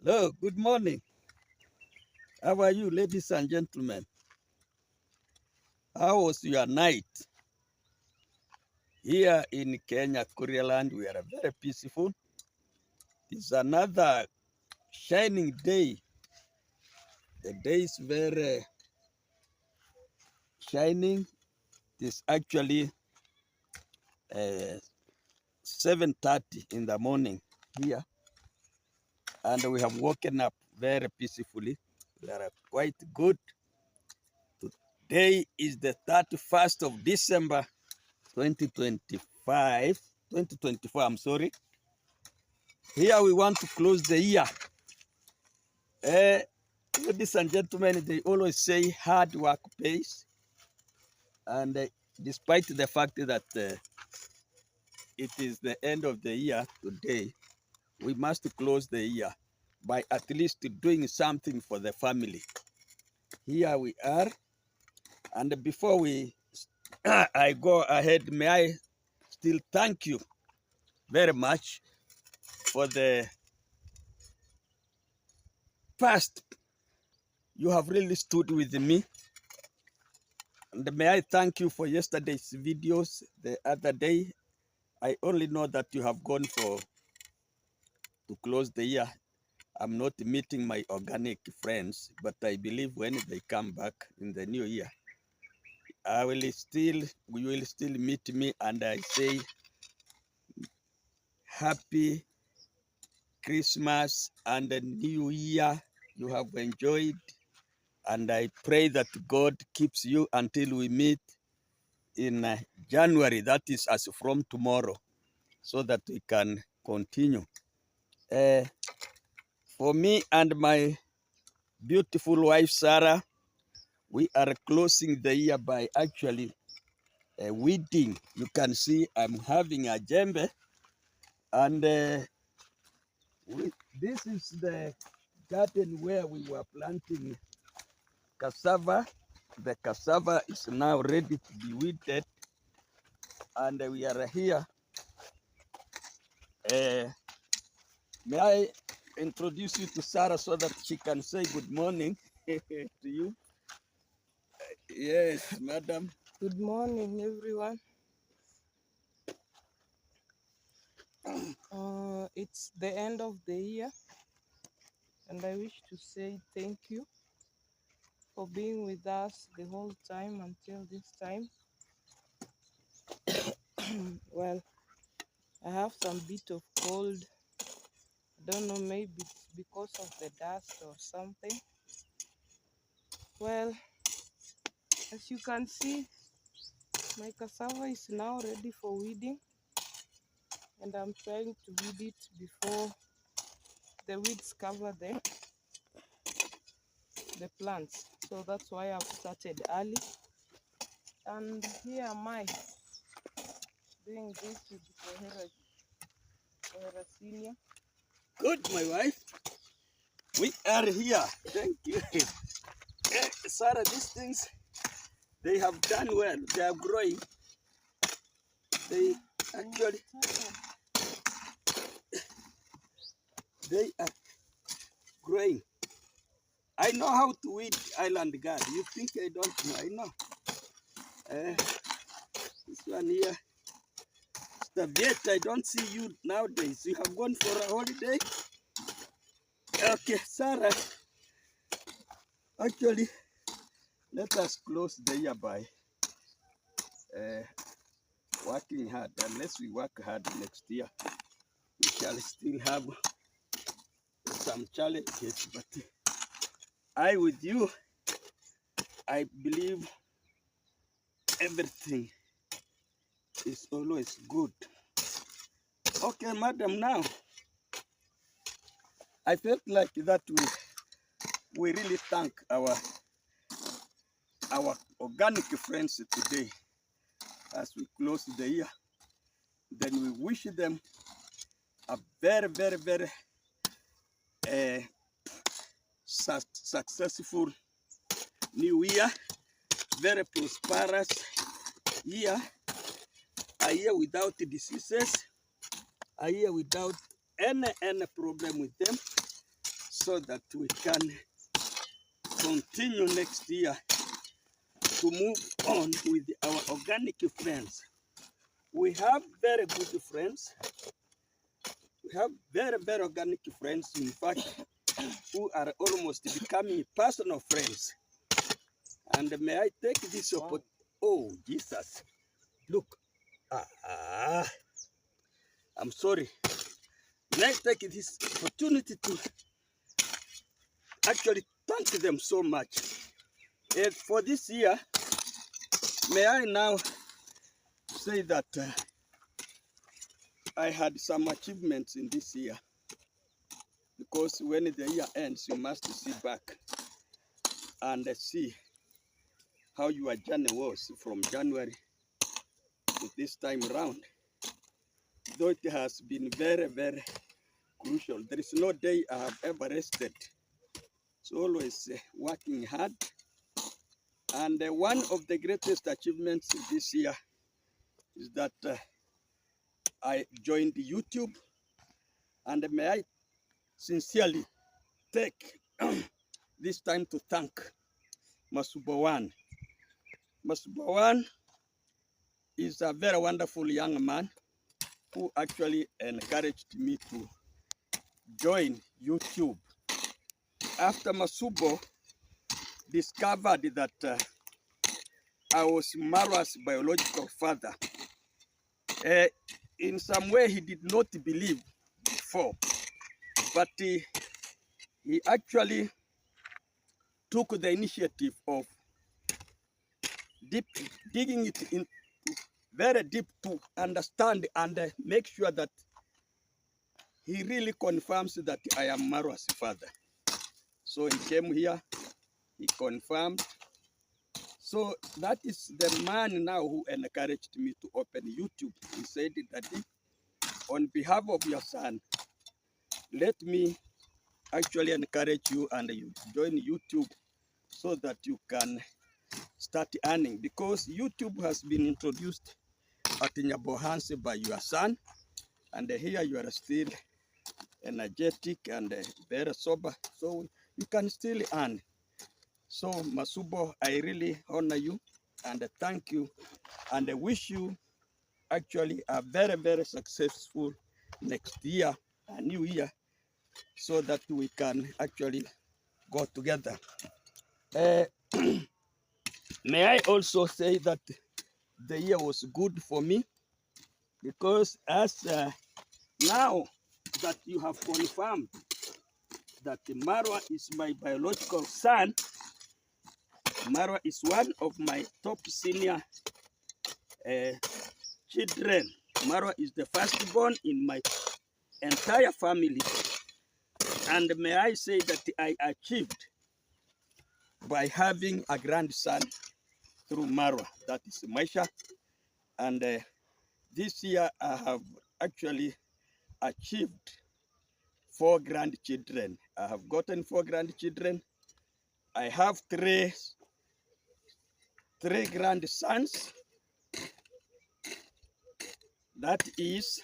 Hello, good morning. How are you, ladies and gentlemen? How was your night? Here in Kenya, Kurialand, we are very peaceful. It's another shining day. The day is very shining. It is actually 7:30 in the morning here, and we have woken up very peacefully. We are quite good. Today is the 31st of December, 2025, 2024, I'm sorry. Here we want to close the year. Ladies and gentlemen, they always say hard work pays. And despite the fact that it is the end of the year today, we must close the year by at least doing something for the family. Here we are. And before we I go ahead, may I still thank you very much for the past. You have really stood with me. And may I thank you for yesterday's videos. The other day, I only know that you have gone to close the year. I'm not meeting my organic friends, but I believe when they come back in the new year, we will still meet me, and I say happy Christmas and the new year you have enjoyed. And I pray that God keeps you until we meet in January, that is as from tomorrow, so that we can continue. Uh, for me and my beautiful wife, Sarah, we are closing the year by actually weeding. You can see I'm having a djembe, and this is the garden where we were planting cassava. The cassava is now ready to be weeded, and we are here. May I introduce you to Sarah so that she can say good morning to you? Yes, madam. Good morning, everyone. It's the end of the year, and I wish to say thank you for being with us the whole time until this time. Well, I have some bit of cold. I don't know, maybe it's because of the dust or something. Well, as you can see, my cassava is now ready for weeding, and I'm trying to weed it before the weeds cover the plants. So that's why I've started early. And here am I doing this with Kohera Senior. Good, my wife. We are here. Thank you. Sarah, these things, they have done well. They are growing. They actually, they are growing. I know how to weed island guard. You think I don't know? I know. This one here, Mr. Viet, I don't see you nowadays. You have gone for a holiday? Okay, Sarah. Actually, let us close the year by working hard. Unless we work hard next year, we shall still have some challenges. But I, with you, I believe everything is always good. Okay, madam, now I felt like that we really thank our organic friends today as we close the year. Then we wish them a very, very, very successful new year, very prosperous year, a year without diseases, a year without any problem with them. so that we can continue next year to move on with our organic friends. We have very good friends. We have very, very organic friends, in fact, who are almost becoming personal friends. And may I take this opportunity? Oh, Jesus. Look. I'm sorry. May I take this opportunity to actually thank them so much. And for this year, may I now say that I had some achievements in this year, because when the year ends, you must see back and see how your journey was from January to this time around. Though it has been very, very crucial. There is no day I have ever rested. It's always working hard. And one of the greatest achievements this year is that I joined YouTube. And may I sincerely take this time to thank Masubawan. Masubawan is a very wonderful young man who actually encouraged me to join YouTube. After Masubo discovered that I was Marwa's biological father, in some way he did not believe before, but he actually took the initiative of digging it in very deep to understand and make sure that he really confirms that I am Marwa's father. So he came here, he confirmed. So that is the man now who encouraged me to open YouTube. He said, Daddy, on behalf of your son, let me actually encourage you and you join YouTube so that you can start earning, because YouTube has been introduced at Nyabohansi by your son, and here you are still energetic and very sober, so you can still earn. So Masubo, I really honor you and thank you, and I wish you actually a very, very successful next year, a new year, so that we can actually go together. May I also say that the year was good for me, because as now that you have confirmed that Marwa is my biological son, Marwa is one of my top senior children. Marwa is the firstborn in my entire family. And may I say that I achieved by having a grandson through Marwa, that is Maisha. And this year I have actually achieved 4 grandchildren. I have gotten 4 grandchildren. I have three grandsons. That is,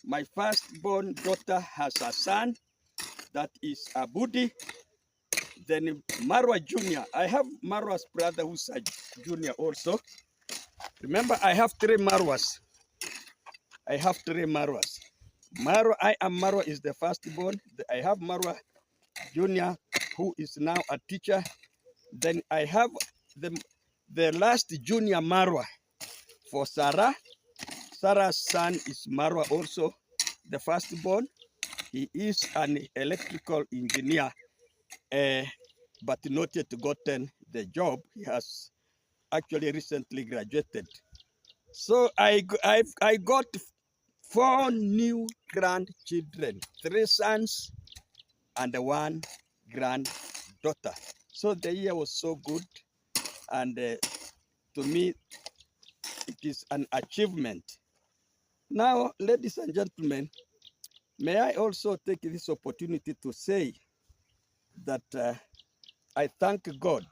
my firstborn daughter has a son, that is Abudi. Then Marwa Junior. I have Marwa's brother who's a junior also. Remember, I have 3 Marwas. I have 3 Marwas. Marwa is the firstborn. I have Marwa Junior, who is now a teacher. Then I have the last junior Marwa for Sarah. Sarah's son is Marwa also, the firstborn. He is an electrical engineer, but not yet gotten the job. He has actually recently graduated. So I got 4 new grandchildren, 3 sons and 1 granddaughter. So the year was so good, and to me, it is an achievement. Now, ladies and gentlemen, may I also take this opportunity to say that I thank God.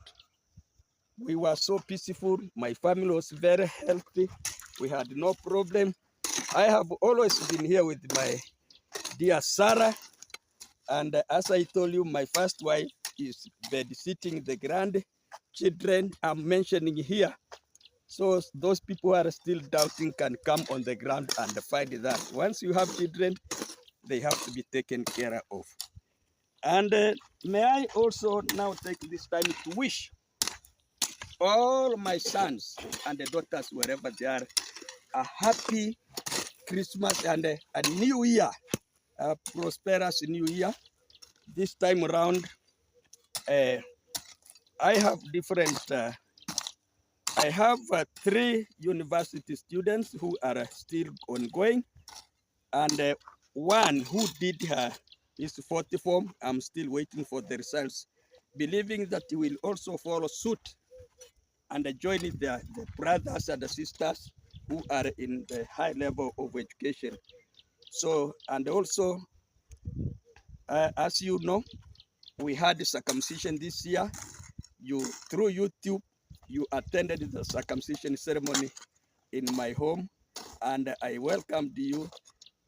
We were so peaceful. My family was very healthy. We had no problem. I have always been here with my dear Sarah, And as I told you, my first wife is babysitting the grandchildren I'm mentioning here. So those people who are still doubting can come on the ground and find that once you have children, they have to be taken care of. And may I also now take this time to wish all my sons and the daughters, wherever they are, a happy Christmas and a new year, a prosperous new year. This time around, uh, I have I have 3 university students who are still ongoing, and one who did his 40 form. I'm still waiting for the results, believing that he will also follow suit and join the brothers and the sisters who are in the high level of education. So, and also, as you know, we had the circumcision this year. Through YouTube, you attended the circumcision ceremony in my home, and I welcomed you.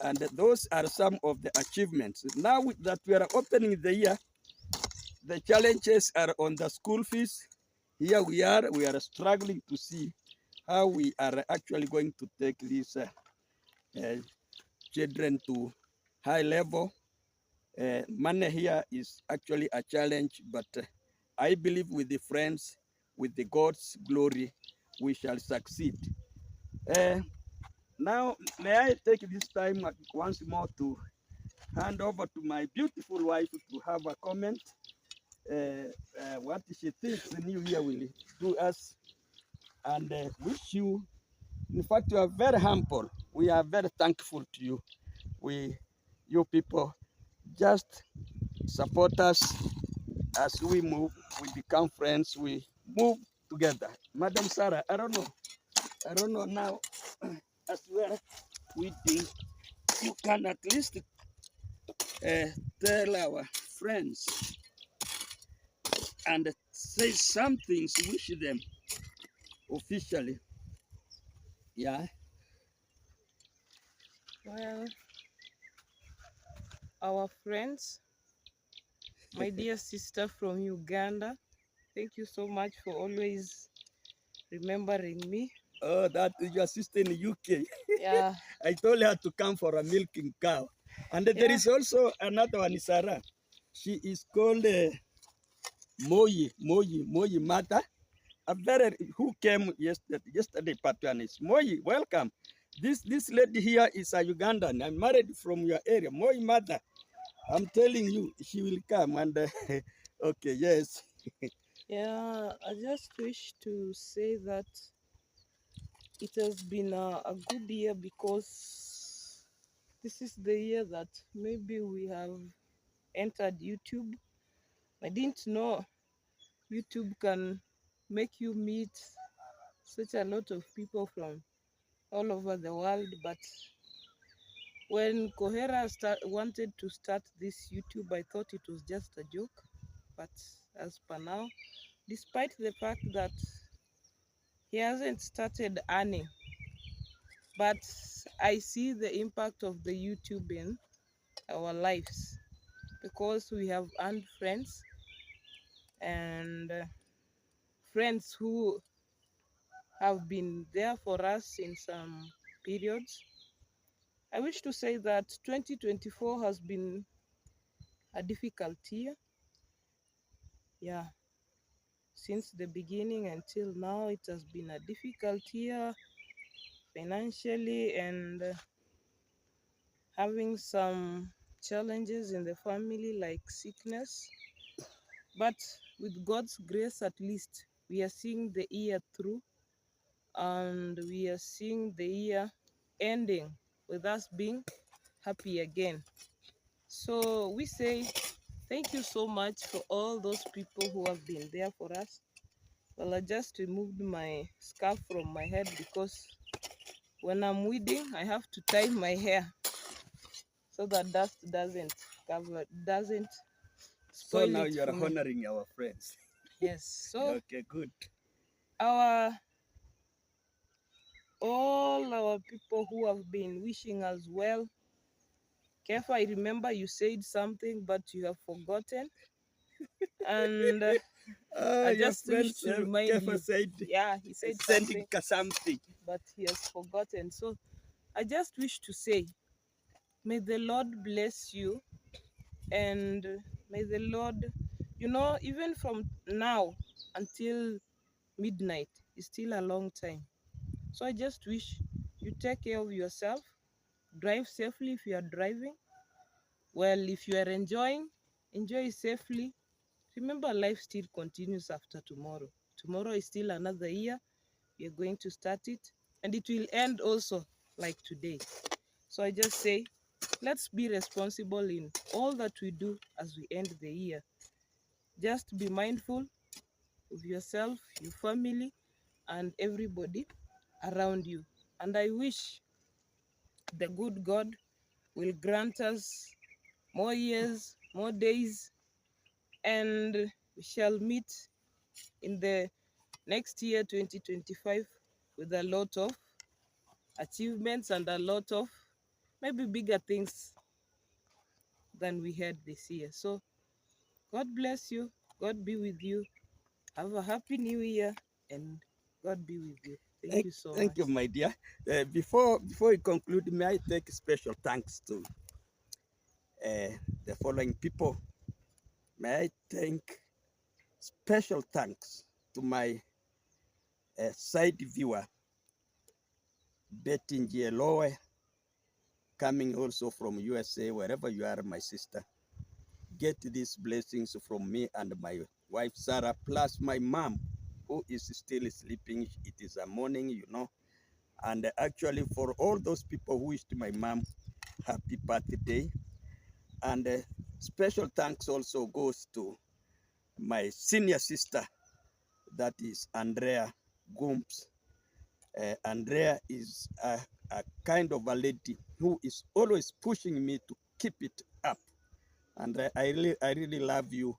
And those are some of the achievements. Now that we are opening the year, the challenges are on the school fees. Here we are struggling to see how we are actually going to take these uh, children to high level. Money here is actually a challenge, but I believe with the friends, with the God's glory, we shall succeed. Uh, Now, may I take this time once more to hand over to my beautiful wife to have a comment, what she thinks the new year will do us, and wish you, in fact, you are very humble. We are very thankful to you. You people, just support us as we move, we become friends, we move together. Madam Sarah, I don't know now, as well, we think you can at least tell our friends and say something to wish them officially. Yeah. Well, our friends, my dear sister from Uganda, thank you so much for always remembering me. Oh, that is your sister in the UK. Yeah, I told her to come for a milking cow. And there yeah, is also another one, Sarah. She is called Moyi Mata. A very who came yesterday, Patuanis. Moyi, welcome. This lady here is a Ugandan. I'm married from your area. Moyi Mata. I'm telling you, she will come. And okay, yes. yeah. I just wish to say that it has been a good year because this is the year that maybe we have entered YouTube. I didn't know YouTube can make you meet such a lot of people from all over the world. But when Kohera wanted to start this YouTube, I thought it was just a joke. But as per now, despite the fact that he hasn't started earning, but I see the impact of the YouTube in our lives because we have earned friends and friends who have been there for us in some periods. I wish to say that 2024 has been a difficult year. Yeah, since the beginning until now, it has been a difficult year financially and having some challenges in the family like sickness. But with God's grace, at least, we are seeing the year through and we are seeing the year ending with us being happy again. So we say thank you so much for all those people who have been there for us. Well, I just removed my scarf from my head because when I'm weeding, I have to tie my hair so that dust doesn't So spoil now it you are for me. honoring our friends. Yes. So Okay, good. our all our people who have been wishing us well, Kefa, I remember you said something, but you have forgotten. And I Your just wish friend to remind Kefa you. said Yeah, he said sending something, but he has forgotten. So I just wish to say, may the Lord bless you, and may the Lord, even from now until midnight is still a long time. So I just wish you take care of yourself, drive safely if you are driving. Well, if you are enjoying, enjoy safely. Remember, life still continues after tomorrow. Tomorrow is still another year. We are going to start it, and it will end also like today. So I just say, let's be responsible in all that we do as we end the year. Just be mindful of yourself, your family, and everybody around you. And I wish the good God will grant us more years, more days, and we shall meet in the next year, 2025, with a lot of achievements and a lot of maybe bigger things than we had this year. So, God bless you. God be with you. Have a happy new year, and God be with you. Thank you so Thank much. you, my dear. Before we conclude, may I take special thanks to the following people. May I thank special thanks to my side viewer, Betty Njielowe, coming also from USA, wherever you are, my sister. Get these blessings from me and my wife, Sarah, plus my mom, who is still sleeping. It is a morning, And actually, for all those people who wished my mom happy birthday, and special thanks also goes to my senior sister, that is Andrea Gumps. Andrea is a kind of a lady who is always pushing me to keep it up. And I really love you.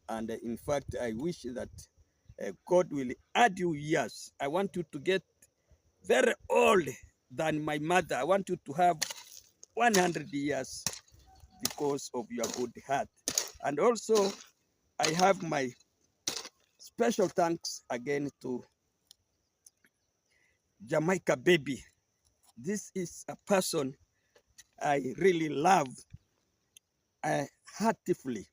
And in fact, I wish that God will add you years. I want you to get very old than my mother. I want you to have 100 years because of your good heart. And also, I have my special thanks again to Jamaica Baby. This is a person I really love heartily.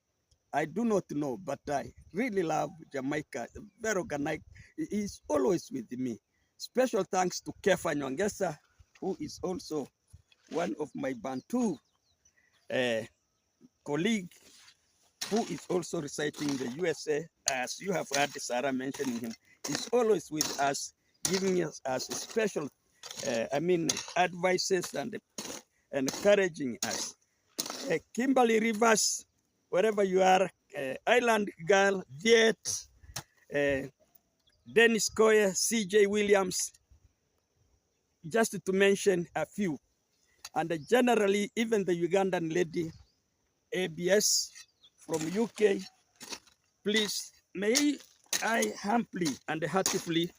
I do not know, but I really love Jamaica. Very organized. He is always with me. Special thanks to Kefa Nyongesa, who is also one of my Bantu colleague, who is also residing in the USA. As you have heard Sarah mentioning him, he's always with us, giving us special, advices and encouraging us. Kimberly Rivers, wherever you are, Island Girl, Viet, Dennis Koyer, CJ Williams, just to mention a few. And generally, even the Ugandan lady, ABS from UK, please, may I humbly and heartily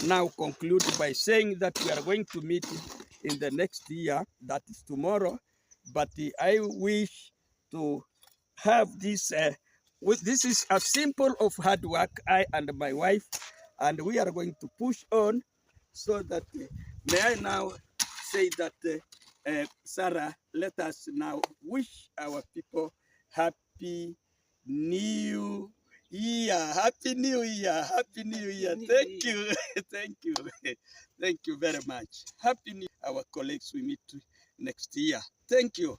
now conclude by saying that we are going to meet in the next year, that is tomorrow, but I wish to have this, this is a symbol of hard work, I and my wife, and we are going to push on so that, may I now say that, Sarah, let us now wish our people happy new year. Happy New Year. Happy New Year. Thank you. Thank you. Thank you very much. Happy New Year. Our colleagues we meet next year. Thank you.